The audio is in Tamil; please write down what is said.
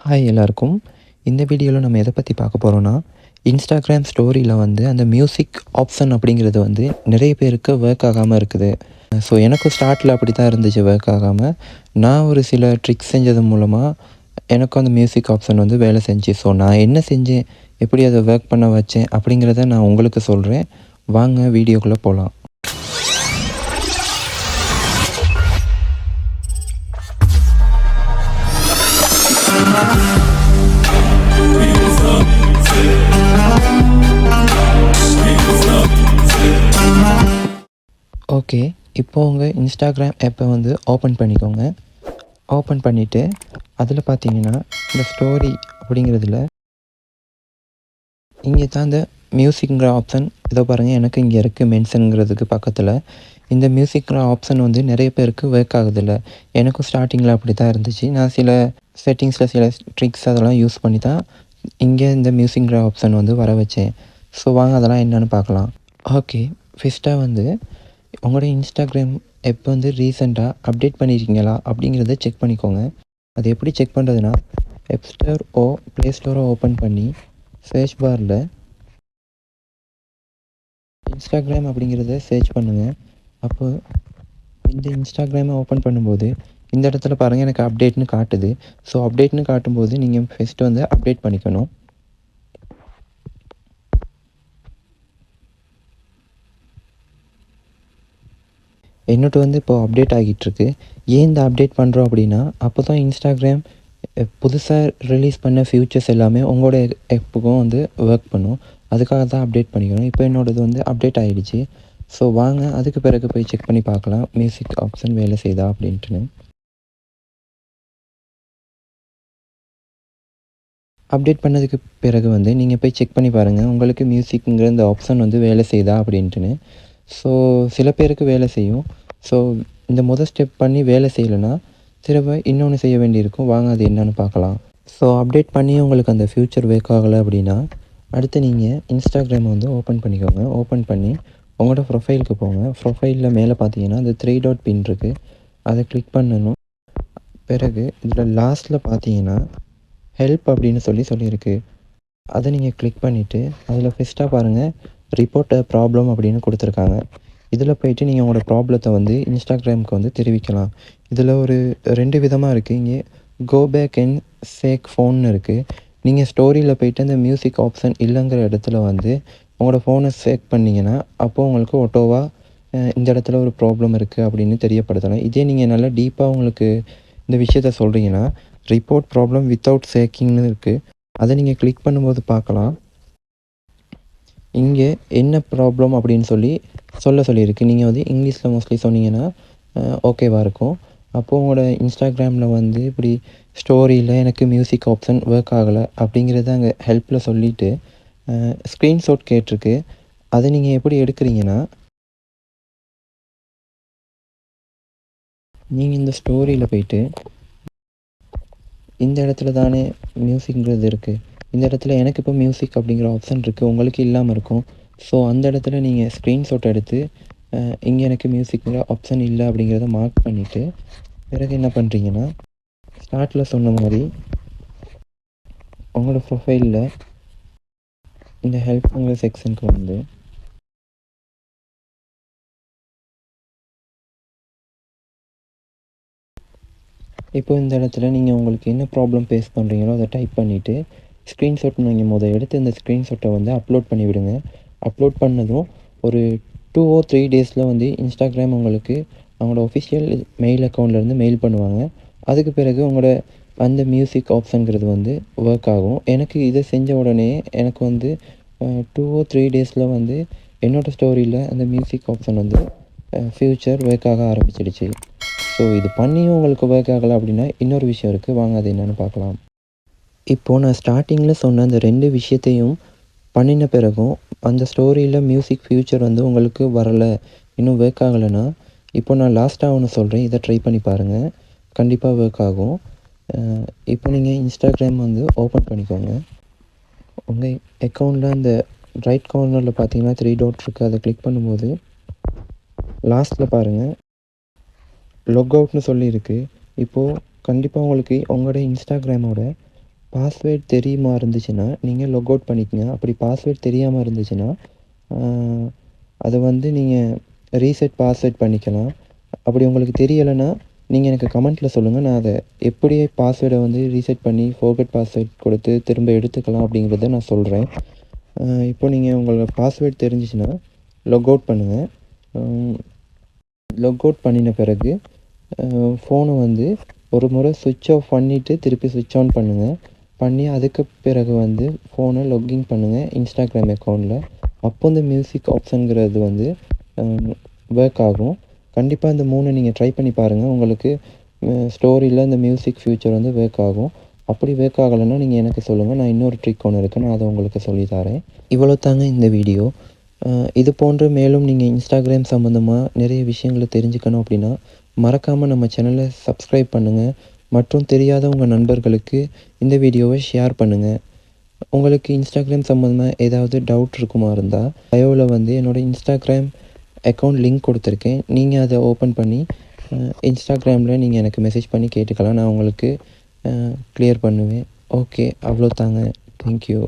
ஹாய் எல்லாருக்கும். இந்த வீடியோவில் நம்ம எதை பற்றி பார்க்க போகிறோன்னா, இன்ஸ்டாகிராம் ஸ்டோரியில் வந்து அந்த மியூசிக் ஆப்ஷன் அப்படிங்கிறது வந்து நிறைய பேருக்கு ஒர்க் ஆகாமல் இருக்குது. ஸோ எனக்கும் ஸ்டார்ட்டில் அப்படி தான் இருந்துச்சு, ஒர்க் ஆகாமல். நான் ஒரு சில ட்ரிக்ஸ் செஞ்சது மூலமாக எனக்கும் அந்த மியூசிக் ஆப்ஷன் வந்து வேலை செஞ்சு. ஸோ நான் என்ன செஞ்சேன், எப்படி அதை ஒர்க் பண்ண வச்சேன் அப்படிங்கிறத நான் உங்களுக்கு சொல்கிறேன். வாங்க வீடியோக்குள்ளே போகலாம். ஓகே, இப்போது உங்கள் இன்ஸ்டாகிராம் ஆப்பை வந்து ஓப்பன் பண்ணிக்கோங்க. ஓப்பன் பண்ணிவிட்டு அதில் பார்த்தீங்கன்னா இந்த ஸ்டோரி அப்படிங்கிறதுல இங்கே தான் இந்த மியூசிக்ங்கிற ஆப்ஷன் இதோ பாருங்கள், எனக்கு இங்கே இருக்குது மென்ஷனுங்கிறதுக்கு பக்கத்தில். இந்த மியூசிக்ங்கிற ஆப்ஷன் வந்து நிறைய பேருக்கு ஒர்க் ஆகுதில்ல. எனக்கும் ஸ்டார்டிங்கில் அப்படி தான் இருந்துச்சு. நான் சில செட்டிங்ஸில் சில ட்ரிக்ஸ் அதெல்லாம் யூஸ் பண்ணி தான் இங்கே இந்த மியூசிக்ங்கிற ஆப்ஷன் வந்து வர வச்சேன். ஸோ வாங்க அதெல்லாம் என்னென்னு பார்க்கலாம். ஓகே, ஃபஸ்ட்டாக வந்து உங்களோட இன்ஸ்டாகிராம் ஆப் வந்து ரீசெண்டாக அப்டேட் பண்ணியிருக்கீங்களா அப்படிங்கிறத செக் பண்ணிக்கோங்க. அது எப்படி செக் பண்ணுறதுனா, ஆப் ஸ்டோர் ப்ளே ஸ்டோரை ஓப்பன் பண்ணி சர்ச் பாரில் இன்ஸ்டாகிராம் அப்படிங்கிறத சர்ச் பண்ணுங்கள். அப்போ இந்த இன்ஸ்டாகிராமை ஓப்பன் பண்ணும்போது இந்த இடத்துல பாருங்கள், எனக்கு அப்டேட்னு காட்டுது. ஸோ அப்டேட்னு காட்டும்போது நீங்கள் ஃபஸ்ட்டு வந்து அப்டேட் பண்ணிக்கணும். என்னோட வந்து இப்போது அப்டேட் ஆகிட்டுருக்கு. ஏன் இந்த அப்டேட் பண்ணுறோம் அப்படின்னா, அப்போ தான் இன்ஸ்டாகிராம் புதுசாக ரிலீஸ் பண்ண ஃபியூச்சர்ஸ் எல்லாமே உங்களோட ஆப்புக்கும் வந்து ஒர்க் பண்ணும். அதுக்காக தான் அப்டேட் பண்ணிக்கணும். இப்போ என்னோடது வந்து அப்டேட் ஆகிடுச்சு. ஸோ வாங்க அதுக்கு பிறகு போய் செக் பண்ணி பார்க்கலாம், மியூசிக் ஆப்ஷன் வேலை செய்தா அப்படின்ட்டுன்னு. அப்டேட் பண்ணதுக்கு பிறகு வந்து நீங்கள் போய் செக் பண்ணி பாருங்கள், உங்களுக்கு மியூசிக்குங்கிற இந்த ஆப்ஷன் வந்து வேலை செய்தா அப்படின்ட்டுன்னு. ஸோ சில பேருக்கு வேலை செய்யும். ஸோ இந்த ஸ்டெப் பண்ணி வேலை செய்யலைன்னா திரும்ப இன்னொன்று செய்ய வேண்டியிருக்கும். வாங்க அது என்னென்னு பார்க்கலாம். ஸோ அப்டேட் பண்ணி உங்களுக்கு அந்த ஃப்யூச்சர் ஒர்க் ஆகலை அப்படின்னா, அடுத்து நீங்கள் இன்ஸ்டாகிராமை வந்து ஓப்பன் பண்ணிக்கோங்க. ஓப்பன் பண்ணி உங்களோட ப்ரொஃபைலுக்கு போங்க. ப்ரொஃபைலில் மேலே பார்த்தீங்கன்னா அந்த 3 டாட் பின் இருக்குது, அதை கிளிக் பண்ணணும். பிறகு இதில் லாஸ்ட்டில் பார்த்தீங்கன்னா ஹெல்ப் அப்படின்னு சொல்லியிருக்கு. அதை நீங்கள் கிளிக் பண்ணிவிட்டு அதில் ஃபஸ்ட்டாக பாருங்கள், ரிப்போர்ட் அ ப்ராப்ளம் அப்படின்னு கொடுத்துருக்காங்க. இதில் போய்ட்டு நீங்கள் உங்களோட ப்ராப்ளத்தை வந்து இன்ஸ்டாகிராமுக்கு வந்து தெரிவிக்கலாம். இதில் ஒரு 2 விதமாக இருக்குது. இங்கே கோ பேக் அண்ட் சேக் ஃபோன்னு இருக்குது. நீங்கள் ஸ்டோரியில் போய்ட்டு அந்த மியூசிக் ஆப்ஷன் இல்லைங்கிற இடத்துல வந்து உங்களோட ஃபோனை சேக் பண்ணிங்கன்னா, அப்போது உங்களுக்கு ஒட்டோவாக இந்த இடத்துல ஒரு ப்ராப்ளம் இருக்குது அப்படின்னு தெரியப்படுத்தலாம். இதே நீங்கள் நல்லா டீப்பாக உங்களுக்கு இந்த விஷயத்த சொல்கிறீங்கன்னா, ரிப்போர்ட் ப்ராப்ளம் வித்தவுட் சேக்கிங்னு இருக்குது. அதை நீங்கள் கிளிக் பண்ணும்போது பார்க்கலாம், இங்கே என்ன ப்ராப்ளம் அப்படின்னு சொல்லியிருக்கு. நீங்கள் வந்து இங்கிலீஷில் மோஸ்ட்லி சொன்னீங்கன்னா ஓகேவாக இருக்கும். அப்போது உங்களோட இன்ஸ்டாகிராமில் வந்து இப்படி ஸ்டோரியில் எனக்கு மியூசிக் ஆப்ஷன் ஒர்க் ஆகலை அப்படிங்கிறத அங்கே ஹெல்ப்பில் சொல்லிவிட்டு ஸ்க்ரீன்ஷாட் கேட்டிருக்கு. அதை நீங்கள் எப்படி எடுக்கிறீங்கன்னா, நீங்கள் இந்த ஸ்டோரியில் போய்ட்டு இந்த இடத்துல தானே மியூசிக்ங்கிறது இருக்குது. இந்த இடத்துல எனக்கு இப்போ மியூசிக் அப்படிங்கிற ஆப்ஷன் இருக்குது, உங்களுக்கு இல்லாமல் இருக்கும். ஸோ அந்த இடத்துல நீங்கள் ஸ்க்ரீன்ஷாட் எடுத்து இங்கே எனக்கு மியூசிக்கில் ஆப்ஷன் இல்லை அப்படிங்கிறத மார்க் பண்ணிவிட்டு பிறகு என்ன பண்ணுறீங்கன்னா, ஸ்டார்ட்டில் சொன்ன மாதிரி உங்களோட ப்ரொஃபைலில் இந்த ஹெல்ப்புங்கிற செக்ஷனுக்கு வந்து இப்போ இந்த இடத்துல நீங்கள் உங்களுக்கு என்ன ப்ராப்ளம் ஃபேஸ் பண்ணுறீங்களோ அதை டைப் பண்ணிவிட்டு ஸ்க்ரீன்ஷாட் நீங்கள் எடுத்து இந்த ஸ்க்ரீன்ஷாட்டை வந்து அப்லோட் பண்ணிவிடுங்க. அப்லோட் பண்ணதும் ஒரு 2 or 3 டேஸில் வந்து இன்ஸ்டாகிராம் உங்களுக்கு அவங்களோட ஒஃபிஷியல் மெயில் அக்கௌண்ட்லேருந்து மெயில் பண்ணுவாங்க. அதுக்கு பிறகு உங்களோட அந்த மியூசிக் ஆப்ஷனுங்கிறது வந்து ஒர்க் ஆகும். எனக்கு இதை செஞ்ச உடனே எனக்கு வந்து 2 or 3 டேஸில் வந்து என்னோடய ஸ்டோரியில் அந்த மியூசிக் ஆப்ஷன் வந்து ஃப்யூச்சர் ஒர்க் ஆக ஆரம்பிச்சிடுச்சு. ஸோ இது பண்ணியும் உங்களுக்கு ஒர்க் ஆகலை அப்படின்னா இன்னொரு விஷயம் இருக்குது, வாங்க அது என்னென்னு பார்க்கலாம். இப்போது நான் ஸ்டார்டிங்கில் சொன்ன அந்த 2 விஷயத்தையும் பண்ணின பிறகும் அந்த ஸ்டோரியில் மியூசிக் ஃப்யூச்சர் வந்து உங்களுக்கு வரலை, இன்னும் ஒர்க் ஆகலைன்னா, இப்போ நான் லாஸ்ட்டாக ஒன்று சொல்கிறேன், இதை ட்ரை பண்ணி பாருங்கள், கண்டிப்பாக ஒர்க் ஆகும். இப்போ நீங்கள் இன்ஸ்டாகிராம் வந்து ஓப்பன் பண்ணிக்கோங்க. உங்கள் அக்கௌண்ட்டில் அந்த ரைட் கார்னரில் பார்த்தீங்கன்னா 3 டாட் இருக்குது, அதை கிளிக் பண்ணும்போது லாஸ்ட்டில் பாருங்கள் லாக் அவுட்னு சொல்லியிருக்கு. இப்போது கண்டிப்பாக உங்களுக்கு உங்களோட இன்ஸ்டாகிராமோட பாஸ்வேர்ட் தெரியுமா இருந்துச்சுன்னா, நீங்க லாக் அவுட் பண்ணிக்கங்க. அப்படி பாஸ்வேர்ட் தெரியாம இருந்துச்சுன்னா, அ அத வந்து நீங்க ரீசெட் பாஸ்வேர்ட் பண்ணிக்கலாம். அப்படி உங்களுக்கு தெரியலைன்னா, நீங்க எனக்கு கமெண்ட்ல சொல்லுங்க. நான் அத எப்படி பாஸ்வேர்டை வந்து ரீசெட் பண்ணி ஃபோர்கெட் பாஸ்வேர்ட் கொடுத்து திரும்ப எடுத்துக்கலாம் அப்படிங்கிறத நான் சொல்றேன். இப்போ நீங்க உங்களோட பாஸ்வேர்ட் தெரிஞ்சுச்சுன்னா, லாக் அவுட் பண்ணுங்க. லாக் அவுட் பண்ணின பிறகு ஃபோனை வந்து ஒரு முறை ஸ்விட்ச் ஆஃப் பண்ணிவிட்டு திருப்பி ஸ்விட்ச் ஆன் பண்ணுங்கள். பண்ணி அதுக்கு பிறகு வந்து ஃபோனை லாகின் பண்ணுங்கள் இன்ஸ்டாகிராம் அக்கௌண்ட்டில். அப்போ இந்த மியூசிக் ஆப்ஷனுங்கிறது வந்து ஒர்க் ஆகும். கண்டிப்பாக இந்த 3 நீங்கள் ட்ரை பண்ணி பாருங்கள். உங்களுக்கு ஸ்டோரியில் இந்த மியூசிக் ஃபியூச்சர் வந்து ஒர்க் ஆகும். அப்படி ஒர்க் ஆகலைன்னா நீங்கள் எனக்கு சொல்லுங்கள். நான் இன்னொரு ட்ரிக் ஒன்று இருக்குது, நான் அதை உங்களுக்கு சொல்லித்தரேன். இவ்வளோ தாங்க இந்த வீடியோ. இது போன்று மேலும் நீங்கள் இன்ஸ்டாகிராம் சம்மந்தமாக நிறைய விஷயங்களை தெரிஞ்சுக்கணும் அப்படின்னா மறக்காமல் நம்ம சேனலை சப்ஸ்கிரைப் பண்ணுங்கள். மற்றும் தெரியாத உங்கள் நண்பர்களுக்கு இந்த வீடியோவை ஷேர் பண்ணுங்கள். உங்களுக்கு இன்ஸ்டாகிராம் சம்மந்தமாக ஏதாவது டவுட் இருக்குமா இருந்தால் பயோவில் வந்து என்னோடய இன்ஸ்டாகிராம் அக்கௌண்ட் லிங்க் கொடுத்துருக்கேன். நீங்கள் அதை ஓப்பன் பண்ணி இன்ஸ்டாகிராமில் நீங்கள் எனக்கு மெசேஜ் பண்ணி கேட்டுக்கலாம். நான் உங்களுக்கு கிளியர் பண்ணுவேன். ஓகே, அவ்வளோ தாங்க. தேங்க்யூ.